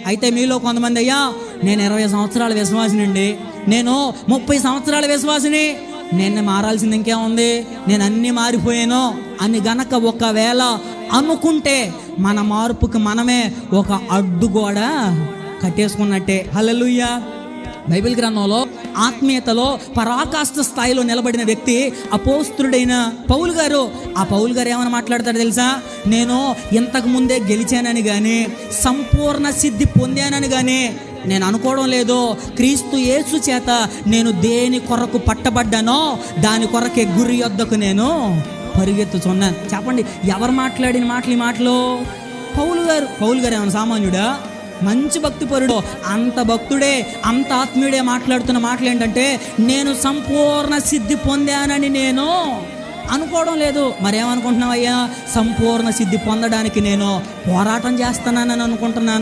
అయితే మీలో కొంతమంది, అయ్యా నేను 20 సంవత్సరాల విశ్వాసినండి, నేను 30 సంవత్సరాల విశ్వాసిని, నేను మారాల్సింది ఇంకేముంది, నేను అన్నీ మారిపోయాను అని గనక ఒకవేళ అనుకుంటే మన మార్పుకి మనమే ఒక అడ్డుగోడ కట్టేసుకున్నట్టే. హల్లెలూయా. బైబిల్ గ్రంథంలో ఆత్మీయతలో పరాకాష్ఠ స్థాయిలో నిలబడిన వ్యక్తి అపోస్తుడైన పౌలు గారు. ఆ పౌలు గారు ఏమని మాట్లాడతాడు తెలుసా? నేను ఇంతకు ముందే గెలిచానని కానీ, సంపూర్ణ సిద్ధి పొందానని కానీ నేను అనుకోవడం లేదు. క్రీస్తు యేసు చేత నేను దేని కొరకు పట్టబడ్డానో దాని కొరకే గురి యొద్దకు నేను పరిగెత్తుచున్నాను. చెప్పండి, ఎవరు మాట్లాడిన మాటలు ఈ మాటలు? పౌలు గారు. పౌలు గారు ఏమైనా సామాన్యుడా? మంచి భక్తిపరుడు. అంత భక్తుడే, అంత ఆత్మీయుడే మాట్లాడుతున్న మాటలు ఏంటంటే, నేను సంపూర్ణ సిద్ధి పొందానని నేను అనుకోవడం లేదు. మరేమనుకుంటున్నావయ్యా? సంపూర్ణ సిద్ధి పొందడానికి నేను పోరాటం చేస్తున్నానని అనుకుంటున్నాను.